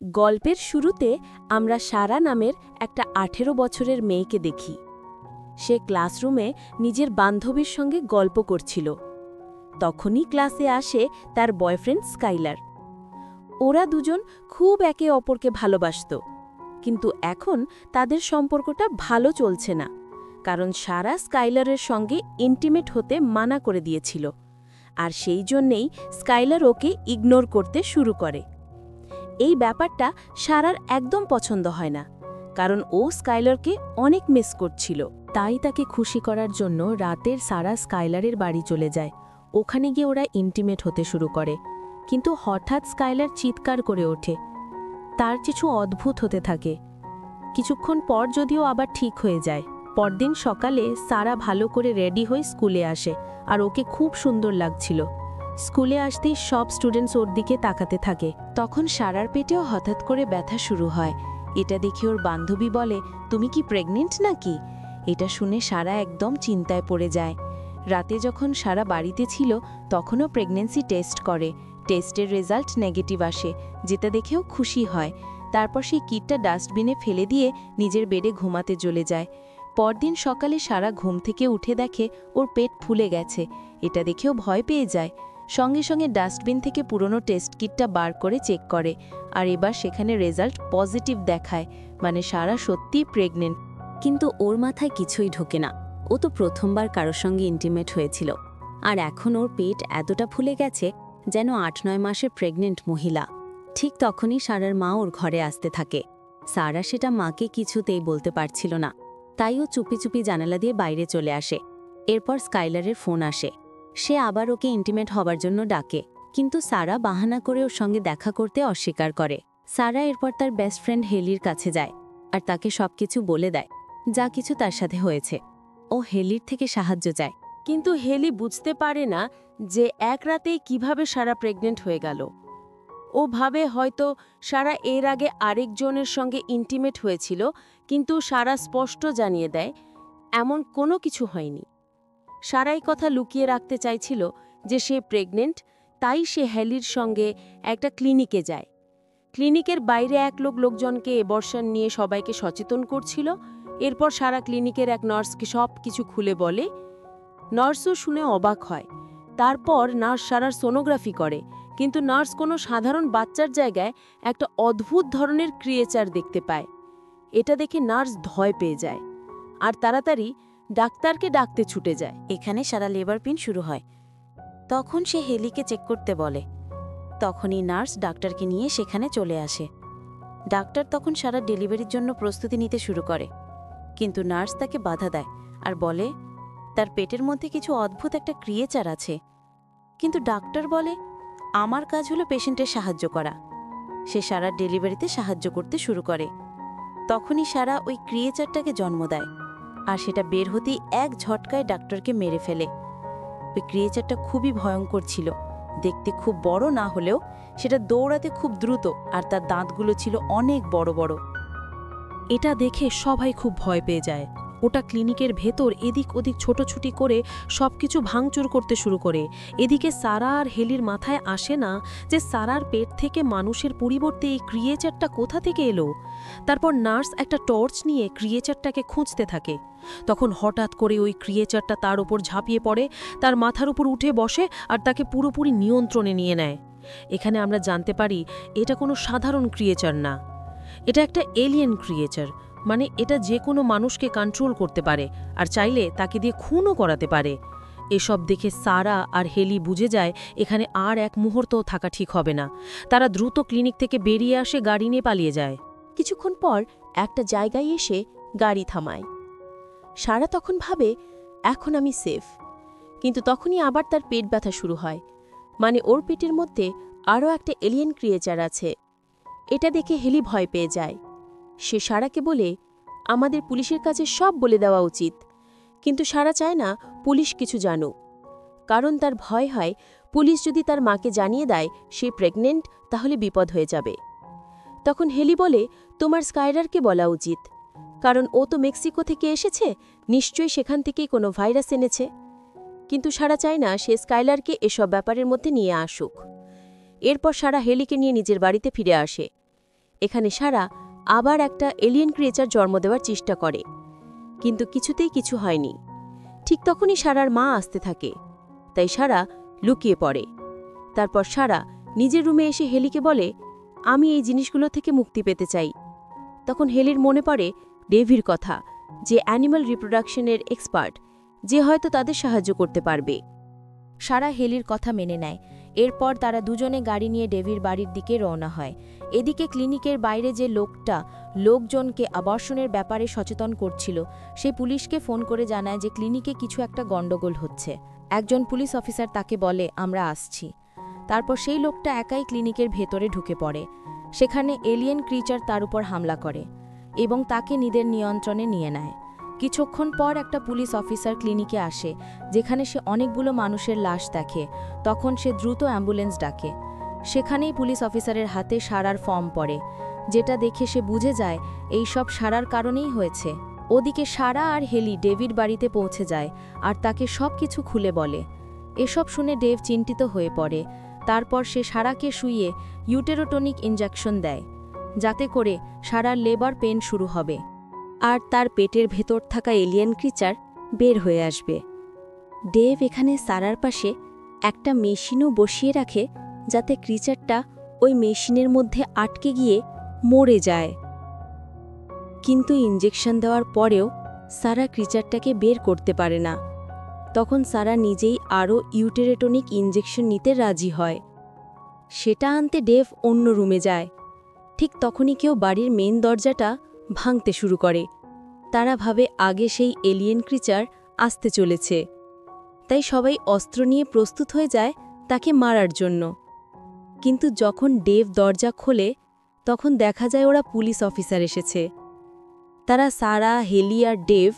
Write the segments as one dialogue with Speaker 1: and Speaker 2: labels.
Speaker 1: গল্পের শুরুতে আমরা সারা নামের একটা ১৮ বছরের মেয়েকে দেখি। সে ক্লাসরুমে নিজের বান্ধবীর সঙ্গে গল্প করছিল। তখনই ক্লাসে আসে তার বয়ফ্রেন্ড স্কাইলার। ওরা দুজন খুব একে অপরকে ভালোবাসত, কিন্তু এখন তাদের সম্পর্কটা ভালো চলছে না, কারণ সারা স্কাইলারের সঙ্গে ইন্টিমেট হতে মানা করে দিয়েছিল, আর সেই জন্যেই স্কাইলার ওকে ইগনোর করতে শুরু করে। এই ব্যাপারটা সারার একদম পছন্দ হয় না, কারণ ও স্কাইলারকে অনেক মিস করছিল। তাই তাকে খুশি করার জন্য রাতের সারা স্কাইলারের বাড়ি চলে যায়। ওখানে গিয়ে ওরা ইন্টিমেট হতে শুরু করে, কিন্তু হঠাৎ স্কাইলার চিৎকার করে ওঠে। তার কিছু অদ্ভুত হতে থাকে। কিছুক্ষণ পর যদিও আবার ঠিক হয়ে যায়। পরদিন সকালে সারা ভালো করে রেডি হয়ে স্কুলে আসে, আর ওকে খুব সুন্দর লাগছিল। স্কুলে আসতেই সব স্টুডেন্টস ওর দিকে তাকাতে থাকে। তখন সারার পেটেও হঠাৎ করে ব্যথা শুরু হয়। এটা দেখে ওর বান্ধবী বলে, তুমি কি প্রেগনেন্ট নাকি? এটা শুনে সারা একদম চিন্তায় পড়ে যায়। রাতে যখন সারা বাড়িতে ছিল তখনও প্রেগন্যান্সি টেস্ট করে। টেস্টের রেজাল্ট নেগেটিভ আসে, যেটা দেখেও খুশি হয়। তারপর সেই কিটটা ডাস্টবিনে ফেলে দিয়ে নিজের বেডে ঘুমাতে চলে যায়। পরদিন সকালে সারা ঘুম থেকে উঠে দেখে ওর পেট ফুলে গেছে। এটা দেখেও ভয় পেয়ে যায়। সঙ্গে সঙ্গে ডাস্টবিন থেকে পুরনো টেস্ট কিটটা বার করে চেক করে, আর এবার সেখানে রেজাল্ট পজিটিভ দেখায়, মানে সারা সত্যিই প্রেগনেন্ট। কিন্তু ওর মাথায় কিছুই ঢোকে না। ও তো প্রথমবার কারোর সঙ্গে ইন্টিমেট হয়েছিল, আর এখন ওর পেট এতটা ফুলে গেছে যেন ৮-৯ মাসের প্রেগনেন্ট মহিলা। ঠিক তখনই সারার মা ওর ঘরে আসতে থাকে। সারা সেটা মাকে কিছুতেই বলতে পারছিল না, তাই ও চুপি চুপি জানালা দিয়ে বাইরে চলে আসে। এরপর স্কাইলারের ফোন আসে। সে আবার ওকে ইন্টিমেট হবার জন্য ডাকে, কিন্তু সারা বাহানা করে ওর সঙ্গে দেখা করতে অস্বীকার করে। সারা এরপর তার বেস্ট ফ্রেন্ড হেলির কাছে যায়, আর তাকে সবকিছু বলে দেয় যা কিছু তার সাথে হয়েছে। ও হেলির থেকে সাহায্য চায়,
Speaker 2: কিন্তু হেলি বুঝতে পারে না যে এক রাতেই কিভাবে সারা প্রেগনেন্ট হয়ে গেল। ও ভাবে হয়তো সারা এর আগে আরেকজনের সঙ্গে ইন্টিমেট হয়েছিল, কিন্তু সারা স্পষ্ট জানিয়ে দেয় এমন কোনো কিছু হয়নি। সারা এই কথা লুকিয়ে রাখতে চাইছিল যে সে প্রেগনেন্ট, তাই সে হেলির সঙ্গে একটা ক্লিনিকে যায়। ক্লিনিকের বাইরে এক লোকজনকে এবর্ষণ নিয়ে সবাইকে সচেতন করছিল। এরপর সারা ক্লিনিকের এক নার্সকে সব কিছু খুলে বলে। নার্সও শুনে অবাক হয়। তারপর নার্স সারার সোনোগ্রাফি করে, কিন্তু নার্স কোনো সাধারণ বাচ্চার জায়গায় একটা অদ্ভুত ধরনের ক্রিয়েচার দেখতে পায়। এটা দেখে নার্স ভয় পেয়ে যায়, আর তাড়াতাড়ি ডাক্তারকে ডাকতে ছুটে যায়।
Speaker 1: এখানে সারা লেবার পেইন শুরু হয়। তখন সে হেলিকে চেক করতে বলে। তখনই নার্স ডাক্তারকে নিয়ে সেখানে চলে আসে। ডাক্তার তখন সারা ডেলিভারির জন্য প্রস্তুতি নিতে শুরু করে, কিন্তু নার্স তাকে বাধা দেয় আর বলে তার পেটের মধ্যে কিছু অদ্ভুত একটা ক্রিয়েচার আছে। কিন্তু ডাক্তার বলে, আমার কাজ হলো পেশেন্টের সাহায্য করা। সে সারা ডেলিভারিতে সাহায্য করতে শুরু করে। তখনই সারা ওই ক্রিয়েচারটাকে জন্ম দেয়, আর সেটা বের হতেই এক ঝটকায় ডাক্তারকে মেরে ফেলে। ওই ক্রিয়েচারটা খুবই ভয়ঙ্কর ছিল। দেখতে খুব বড় না হলেও সেটা দৌড়াতে খুব দ্রুত, আর তার দাঁতগুলো ছিল অনেক বড় বড়। এটা দেখে সবাই খুব ভয় পেয়ে যায়। ওটা ক্লিনিকের ভেতর এদিক ওদিক ছোটোছুটি করে সবকিছু ভাঙচুর করতে শুরু করে। এদিকে সারা আর হেলির মাথায় আসে না যে সারার পেট থেকে মানুষের পরিবর্তে এই ক্রিয়েচারটা কোথা থেকে এলো। তারপর নার্স একটা টর্চ নিয়ে ক্রিয়েচারটাকে খুঁজতে থাকে। তখন হঠাৎ করে ওই ক্রিয়েচারটা তার ওপর ঝাঁপিয়ে পড়ে, তার মাথার উপর উঠে বসে আর তাকে পুরোপুরি নিয়ন্ত্রণে নিয়ে নেয়। এখানে আমরা জানতে পারি এটা কোনো সাধারণ ক্রিয়েচার না, এটা একটা এলিয়েন ক্রিয়েচার। মানে এটা যে কোনো মানুষকে কন্ট্রোল করতে পারে, আর চাইলে তাকে দিয়ে খুনও করাতে পারে। এসব দেখে সারা আর হেলি বুঝে যায় এখানে আর এক মুহূর্তও থাকা ঠিক হবে না। তারা দ্রুত ক্লিনিক থেকে বেরিয়ে আসে, গাড়ি নিয়ে পালিয়ে যায়। কিছুক্ষণ পর একটা জায়গায় এসে গাড়ি থামায়। সারা তখন ভাবে এখন আমি সেফ, কিন্তু তখনই আবার তার পেট ব্যথা শুরু হয়। মানে ওর পেটের মধ্যে আরও একটা এলিয়েন ক্রিয়েচার আছে। এটা দেখে হেলি ভয় পেয়ে যায়। সে সারাকে বলে, আমাদের পুলিশের কাছে সব বলে দেওয়া উচিত। কিন্তু সারা চায় না পুলিশ কিছু জানুক, কারণ তার ভয় হয় পুলিশ যদি তার মাকে জানিয়ে দেয় সে প্রেগনেন্ট, তাহলে বিপদ হয়ে যাবে। তখন হেলি বলে, তোমার স্কাইলারকে বলা উচিত, কারণ ও তো মেক্সিকো থেকে এসেছে, নিশ্চয়ই সেখান থেকেই কোনো ভাইরাস এনেছে। কিন্তু সারা চায় না সে স্কাইলারকে এসব ব্যাপারের মধ্যে নিয়ে আসুক। এরপর সারা হেলিকে নিয়ে নিজের বাড়িতে ফিরে আসে। এখানে সারা আবার একটা এলিয়েন ক্রিয়েচার জন্ম দেওয়ার চেষ্টা করে, কিন্তু কিছুতেই কিছু হয়নি। ঠিক তখনই সারার মা আসতে থাকে, তাই সারা লুকিয়ে পড়ে। তারপর সারা নিজের রুমে এসে হেলিকে বলে, আমি এই জিনিসগুলো থেকে মুক্তি পেতে চাই। তখন হেলির মনে পড়ে ডেভির কথা, যে অ্যানিমাল রিপ্রোডাকশনের এক্সপার্ট, যে হয়তো তাদের সাহায্য করতে পারবে।
Speaker 3: সারা হেলির কথা মেনে নেয়। এরপর তারা দুজনে গাড়ি নিয়ে ডেভির বাড়ির দিকে রওনা হয়। এদিকে ক্লিনিকের বাইরে যে লোকটা লোকজনকে আবাসনের ব্যাপারে সচেতন করছিল, সে পুলিশকে ফোন করে জানায় যে ক্লিনিকে কিছু একটা গণ্ডগোল হচ্ছে। একজন পুলিশ অফিসার তাকে বলে, আমরা আসছি। তারপর সেই লোকটা একাই ক্লিনিকের ভেতরে ঢুকে পড়ে। সেখানে এলিয়েন ক্রিচার তার উপর হামলা করে এবং তাকে নিজের নিয়ন্ত্রণে নিয়ে নেয়। কিছুক্ষণ পর একটা পুলিশ অফিসার ক্লিনিকে আসে, যেখানে সে অনেকগুলো মানুষের লাশ দেখে। তখন সে দ্রুত অ্যাম্বুলেন্স ডাকে। সেখানেই পুলিশ অফিসারের হাতে সারার ফর্ম পড়ে, যেটা দেখে সে বুঝে যায় এই সব সারার কারণেই হয়েছে। ওদিকে সারা আর হেলি ডেভির বাড়িতে পৌঁছে যায় আর তাকে সব কিছু খুলে বলে। এসব শুনে ডেভ চিন্তিত হয়ে পড়ে। তারপর সে সারাকে শুইয়ে ইউটেরোটনিক ইনজেকশন দেয়, যাতে করে সারার লেবার পেন শুরু হবে
Speaker 1: আর তার পেটের ভেতর থাকা এলিয়েন ক্রিচার বের হয়ে আসবে। ডেভ এখানে সারার পাশে একটা মেশিনও বসিয়ে রাখে, যাতে ক্রিচারটা ওই মেশিনের মধ্যে আটকে গিয়ে মরে যায়। কিন্তু ইনজেকশন দেওয়ার পরেও সারা ক্রিচারটাকে বের করতে পারে না। তখন সারা নিজেই আরও ইউটেরেটনিক ইনজেকশন নিতে রাজি হয়। সেটা আনতে ডেভ অন্য রুমে যায়। ঠিক তখনই কেউ বাড়ির মেন দরজাটা ভাঙতে শুরু করে। তারা ভাবে আগে সেই এলিয়েন ক্রিচার আসতে চলেছে, তাই সবাই অস্ত্র নিয়ে প্রস্তুত হয়ে যায় তাকে মারার জন্য। কিন্তু যখন ডেভ দরজা খোলে, তখন দেখা যায় ওরা পুলিশ অফিসার এসেছে। তারা সারা, হেলি আর ডেভ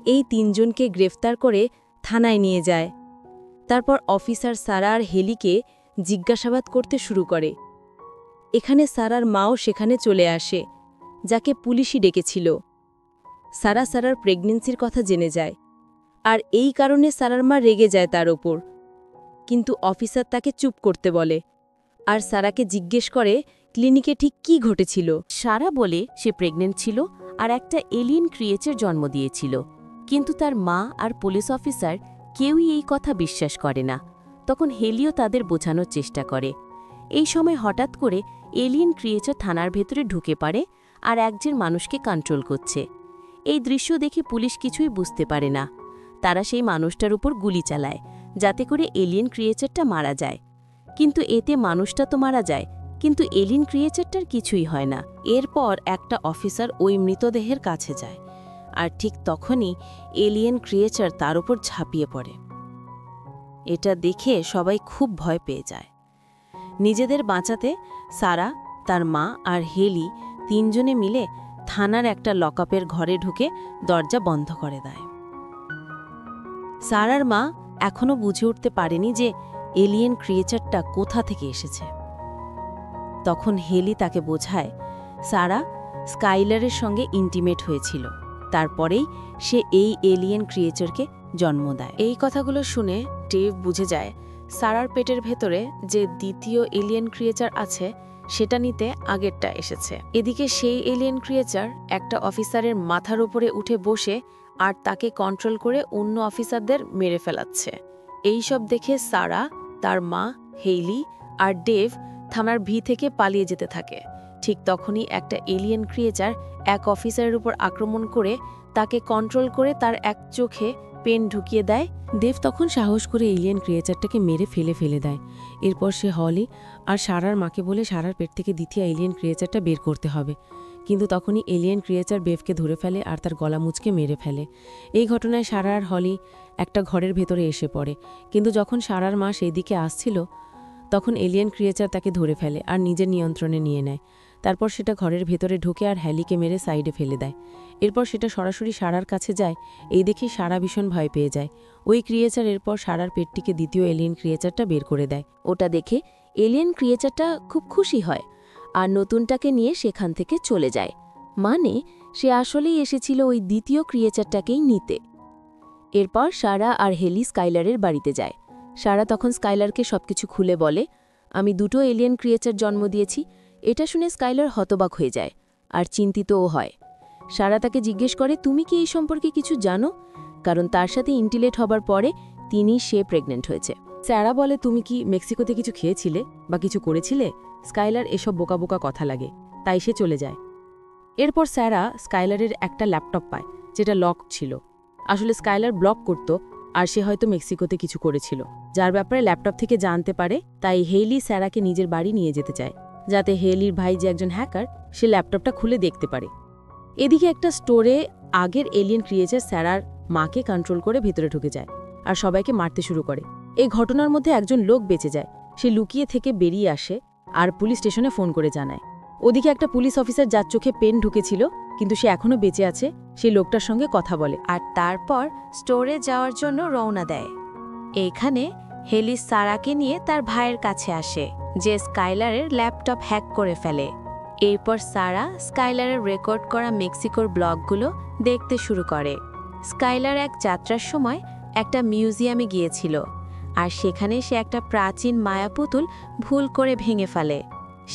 Speaker 1: এই তিনজনকে গ্রেফতার করে থানায় নিয়ে যায়। তারপর অফিসার সারা আর হেলিকে জিজ্ঞাসাবাদ করতে শুরু করে। এখানে সারার মাও সেখানে চলে আসে, যাকে পুলিশই ডেকেছিল। সারার প্রেগন্যান্সির কথা জেনে যায়, আর এই কারণে সারার মা রেগে যায় তার ওপর। কিন্তু অফিসার তাকে চুপ করতে বলে, আর সারাকে জিজ্ঞেস করে ক্লিনিকে ঠিক কী ঘটেছিল।
Speaker 2: সারা বলে সে প্রেগনেন্ট ছিল আর একটা এলিয়েন ক্রিয়েচার জন্ম দিয়েছিল, কিন্তু তার মা আর পুলিশ অফিসার কেউই এই কথা বিশ্বাস করে না। তখন হেলিও তাদের বোঝানোর চেষ্টা করে। এই সময় হঠাৎ করে এলিয়েন ক্রিয়েচার থানার ভেতরে ঢুকে পড়ে আর একজন মানুষকে কন্ট্রোল করছে। এই দৃশ্য দেখে পুলিশ কিছুই বুঝতে পারে না। তারা সেই মানুষটার উপর গুলি চালায়, যাতে করে এলিয়েন ক্রিয়েচারটা মারা যায়। কিন্তু এতে মানুষটা তো মারা যায়, কিন্তু এলিয়েন ক্রিয়েচারটার কিছুই হয় না। এরপর একটা অফিসার ওই মৃতদেহের কাছে যায়, আর ঠিক তখনই এলিয়েন ক্রিয়েচার তার উপর ঝাঁপিয়ে পড়ে। এটা দেখে সবাই খুব ভয় পেয়ে যায়। নিজেদের বাঁচাতে সারা, তার মা আর হেলি তিনজনে মিলে থানার একটা লকআপের ঘরে ঢুকে দরজা বন্ধ করে দেয়। সারার মা এখনও বুঝে উঠতে পারেনি যে এলিয়েন ক্রিয়েচারটা কোথা থেকে এসেছে। তখন হেলি তাকে বোঝায় সারা স্কাইলারের সঙ্গে ইন্টিমেট হয়েছিল, তারপরেই সে এই এলিয়েন ক্রিয়েচারকে জন্ম দেয়। এই কথাগুলো শুনে ডেভ বুঝে যায় সারার পেটের ভেতরে যে দ্বিতীয় এলিয়েন ক্রিয়েচার আছে সেটা নিতে আগেরটা এসেছে। এদিকে সেই এলিয়েন ক্রিয়েচার একটা অফিসারের মাথার উপরে উঠে বসে আর তাকে কন্ট্রোল করে অন্য অফিসারদের মেরে ফেলাচ্ছে। এই সব দেখে সারা, তার মা, হেইলি আর ডেভ থানার থেকে পালিয়ে যেতে থাকে। ঠিক তখনই একটা এলিয়েন ক্রিয়েচার এক অফিসারের উপর আক্রমণ করে তাকে কন্ট্রোল করে তার এক চোখে পেন ঢুকিয়ে দেয়।
Speaker 4: দেব তখন সাহস করে এলিয়েন ক্রিয়েচারটাকে মেরে ফেলে দেয়। এরপর সে হলি আর সারার মাকে বলে সারার পেট থেকে দ্বিতীয় এলিয়েন ক্রিয়েচারটা বের করতে হবে। কিন্তু তখনই এলিয়েন ক্রিয়েচার বেভকে ধরে ফেলে আর তার গলা মুচকে মেরে ফেলে। এই ঘটনায় সারা আর হলি একটা ঘরের ভেতরে এসে পড়ে, কিন্তু যখন সারার মা সেই দিকে আসছিল তখন এলিয়েন ক্রিয়েচার তাকে ধরে ফেলে আর নিজের নিয়ন্ত্রণে নিয়ে নেয়। তারপর সেটা ঘরের ভেতরে ঢুকে আর হ্যালিকে মেরে সাইডে ফেলে দেয়। এরপর সেটা সরাসরি সারার কাছে যায়। এই দেখে সারা ভীষণ ভয় পেয়ে যায়। ওই ক্রিয়েচার এরপর সারার পেটটিকে দ্বিতীয় এলিয়েন ক্রিয়েচারটা বের করে দেয়।
Speaker 1: ওটা দেখে এলিয়েন ক্রিয়েচারটা খুব খুশি হয় আর নতুনটাকে নিয়ে সেখান থেকে চলে যায়। মানে সে আসলেই এসেছিল ওই দ্বিতীয় ক্রিয়েচারটাকেই নিতে। এরপর সারা আর হেলি স্কাইলারের বাড়িতে যায়। সারা তখন স্কাইলারকে সবকিছু খুলে বলে, আমি দুটো এলিয়েন ক্রিয়েচার জন্ম দিয়েছি, এটা শুনে স্কাইলার হতবাক হয়ে যায় আর চিন্তিতও হয়। সারা তাকে জিজ্ঞেস করে, তুমি কি এই সম্পর্কে কিছু জানো? কারণ তার সাথে ইন্টিলেট হবার পরে সে প্রেগনেন্ট হয়েছে।
Speaker 4: স্যারা বলে, তুমি কি মেক্সিকোতে কিছু খেয়েছিলে বা কিছু করেছিলে? স্কাইলার এসব বোকা বোকা কথা লাগে, তাই সে চলে যায়। এরপর স্যারা স্কাইলারের একটা ল্যাপটপ পায় যেটা লক ছিল। আসলে স্কাইলার ব্লক করত আর সে হয়তো মেক্সিকোতে কিছু করেছিল, যার ব্যাপারে ল্যাপটপ থেকে জানতে পারে। তাই হেইলি স্যারাকে নিজের বাড়ি নিয়ে যেতে চায়, যাতে হেইলির ভাই যে একজন হ্যাকার সে ল্যাপটপটা খুলে দেখতে পারে। এদিকে একটা স্টোরে আগের এলিয়েন ক্রিয়েচার স্যারার মাকে কন্ট্রোল করে ভেতরে ঢুকে যায় আর সবাইকে মারতে শুরু করে। এই ঘটনার মধ্যে একজন লোক বেঁচে যায়। সে লুকিয়ে থেকে বেরিয়ে আসে আর পুলিশ স্টেশনে ফোন করে জানায়। ওদিকে একটা পুলিশ অফিসার যার চোখে পেন ঢুকেছিল কিন্তু সে এখনও বেঁচে আছে, সেই লোকটার সঙ্গে কথা বলে।
Speaker 3: আর তারপর স্টোরে যাওয়ার জন্য রওনা দেয়। এইখানে হেলি সারাকে নিয়ে তার ভাইয়ের কাছে আসে, যে স্কাইলারের ল্যাপটপ হ্যাক করে ফেলে। এরপর সারা স্কাইলারের রেকর্ড করা মেক্সিকোর ব্লগগুলো দেখতে শুরু করে। স্কাইলার এক যাত্রার সময় একটা মিউজিয়ামে গিয়েছিল, আর সেখানে সে একটা প্রাচীন মায়া পুতুল ভুল করে ভেঙে ফেলে।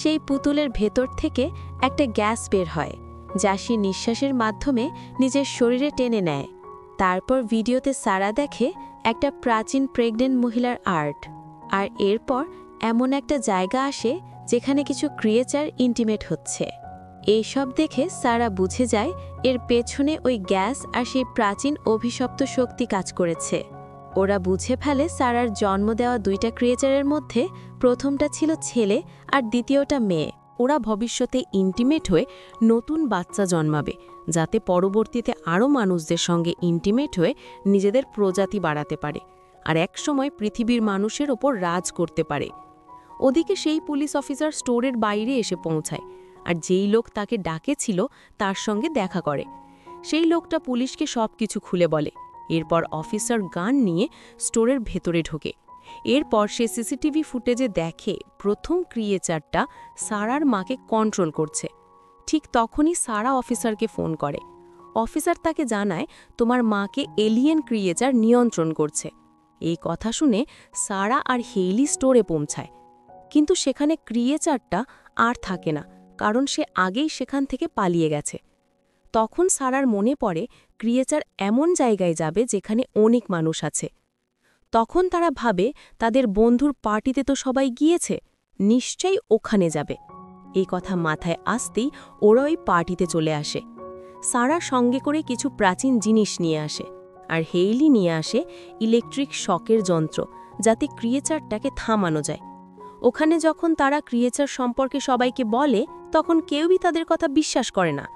Speaker 3: সেই পুতুলের ভেতর থেকে একটা গ্যাস বের হয়, যা সে নিঃশ্বাসের মাধ্যমে নিজের শরীরে টেনে নেয়। তারপর ভিডিওতে সারা দেখে একটা প্রাচীন প্রেগনেন্ট মহিলার আর্ট। আর এরপর এমন একটা জায়গা আসে যেখানে কিছু ক্রিয়েচার ইন্টিমেট হচ্ছে। এইসব দেখে সারা বুঝে যায় এর পেছনে ওই গ্যাস আর সেই প্রাচীন অভিশপ্ত শক্তি কাজ করেছে। ওরা বুঝে ফেলে সারার জন্ম দেওয়া দুইটা ক্রিয়েচারের মধ্যে প্রথমটা ছিল ছেলে আর দ্বিতীয়টা মেয়ে।
Speaker 4: ওরা ভবিষ্যতে ইন্টিমেট হয়ে নতুন বাচ্চা জন্মাবে, যাতে পরবর্তীতে আরও মানুষদের সঙ্গে ইন্টিমেট হয়ে নিজেদের প্রজাতি বাড়াতে পারে আর একসময় পৃথিবীর মানুষের ওপর রাজ করতে পারে। ওদিকে সেই পুলিশ অফিসার স্টোরের বাইরে এসে পৌঁছায় আর যেই লোক তাকে ডাকেছিল তার সঙ্গে দেখা করে। সেই লোকটা পুলিশকে সব কিছু খুলে বলে। এরপর অফিসার গান নিয়ে স্টোরের ভেতরে ঢোকে। এরপর সে সিসিটিভি ফুটেজে দেখে প্রথম ক্রিয়েচারটা সারার মাকে কন্ট্রোল করছে। ঠিক তখনই সারা অফিসারকে ফোন করে। অফিসার তাকে জানায়, তোমার মাকে এলিয়েন ক্রিয়েচার নিয়ন্ত্রণ করছে। এই কথা শুনে সারা আর হেইলি স্টোরে পৌঁছায়, কিন্তু সেখানে ক্রিয়েচারটা আর থাকে না, কারণ সে আগেই সেখান থেকে পালিয়ে গেছে। তখন সারার মনে পড়ে ক্রিয়েচার এমন জায়গায় যাবে যেখানে অনেক মানুষ আছে। তখন তারা ভাবে তাদের বন্ধুর পার্টিতে তো সবাই গিয়েছে, নিশ্চয়ই ওখানে যাবে। এই কথা মাথায় আসতেই ওরা ওই পার্টিতে চলে আসে। সারা সঙ্গে করে কিছু প্রাচীন জিনিস নিয়ে আসে, আর হেইলি নিয়ে আসে ইলেকট্রিক শকের যন্ত্র, যাতে ক্রিয়েচারটাকে থামানো যায়। ওখানে যখন তারা ক্রিয়েচার সম্পর্কে সবাইকে বলে, তখন কেউই তাদের কথা বিশ্বাস করে না।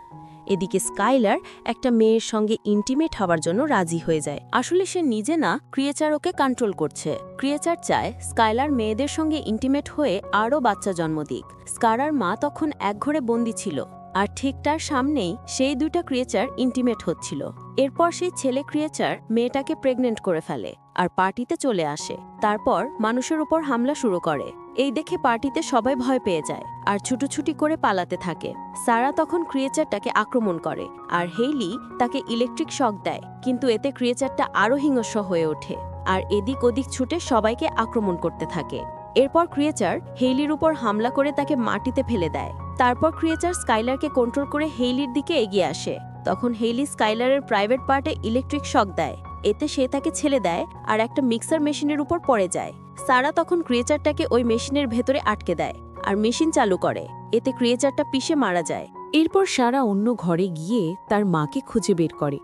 Speaker 4: এদিকে স্কাইলার একটা মেয়ের সঙ্গে ইন্টিমেট হওয়ার জন্য রাজি হয়ে যায়।
Speaker 2: আসলে সে নিজে না, ক্রিয়েচার ওকে কন্ট্রোল করছে। ক্রিয়েচার চায় স্কাইলার মেয়েদের সঙ্গে ইন্টিমেট হয়ে আরও বাচ্চা জন্ম দিক। স্কারার মা তখন একঘরে বন্দী ছিল, আর ঠিক তার সামনেই সেই দুইটা ক্রিয়েচার ইন্টিমেট হচ্ছিল। এরপর সেই ছেলে ক্রিয়েচার মেয়েটাকে প্রেগনেন্ট করে ফেলে আর পার্টিতে চলে আসে। তারপর মানুষের উপর হামলা শুরু করে। এই দেখে পার্টিতে সবাই ভয় পেয়ে যায় আর ছুটোছুটি করে পালাতে থাকে। সারা তখন ক্রিয়েচারটাকে আক্রমণ করে আর হেইলি তাকে ইলেকট্রিক শক দেয়, কিন্তু এতে ক্রিয়েচারটা আরও হিংস্র হয়ে ওঠে আর এদিক ওদিক ছুটে সবাইকে আক্রমণ করতে থাকে। এরপর ক্রিয়েচার হেইলির উপর হামলা করে তাকে মাটিতে ফেলে দেয়। তারপর ক্রিয়েচার স্কাইলারকে কন্ট্রোল করে হেইলির দিকে এগিয়ে আসে। তখন হেইলি স্কাইলারের প্রাইভেট পার্টে ইলেকট্রিক শক দেয়, এতে সে তাকে ছেড়ে দেয় আর একটা মিক্সার মেশিনের উপর পড়ে যায়। সারা তখন ক্রিয়েচারটাকে ওই মেশিনের ভেতরে আটকে দেয় আর মেশিন চালু করে, এতে ক্রিয়েচারটা পিষে মারা যায়।
Speaker 4: এরপর সারা অন্য ঘরে গিয়ে তার মাকে খুঁজে বের করে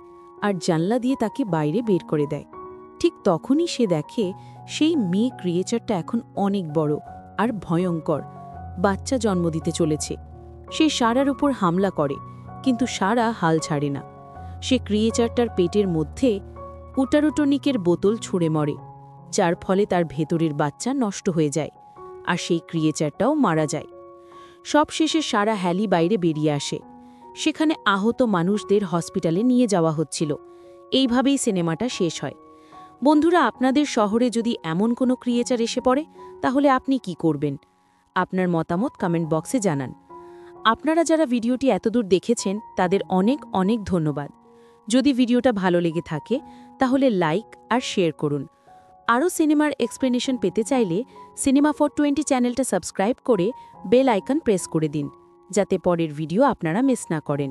Speaker 4: আর জানলা দিয়ে তাকে বাইরে বের করে দেয়। ঠিক তখনই সে দেখে সেই মেয়ে ক্রিয়েচারটা এখন অনেক বড় আর ভয়ঙ্কর, বাচ্চা জন্ম দিতে চলেছে। সে সারার উপর হামলা করে, কিন্তু সারা হাল ছাড়ে না। সে ক্রিয়েচারটার পেটের মধ্যে উটারোটনিকের বোতল ছুঁড়ে মরে, যার ফলে তার ভেতরের বাচ্চা নষ্ট হয়ে যায় আর সেই ক্রিয়েচারটাও মারা যায়। সবশেষে সারা হ্যালি বাইরে বেরিয়ে আসে। সেখানে আহত মানুষদের হসপিটালে নিয়ে যাওয়া হচ্ছিল। এইভাবেই সিনেমাটা শেষ হয়। বন্ধুরা, আপনাদের শহরে যদি এমন কোনো ক্রিয়েচার এসে পড়ে, তাহলে আপনি কি করবেন? আপনার মতামত কমেন্ট বক্সে জানান। আপনারা যারা ভিডিওটি এতদূর দেখেছেন তাদের অনেক অনেক ধন্যবাদ। যদি ভিডিওটা ভালো লেগে থাকে তাহলে লাইক আর শেয়ার করুন।
Speaker 2: আরও সিনেমার এক্সপ্লেনেশন পেতে চাইলে সিনেমা 420 চ্যানেলটা সাবস্ক্রাইব করে বেল আইকন প্রেস করে দিন, যাতে পরের ভিডিও আপনারা মিস না করেন।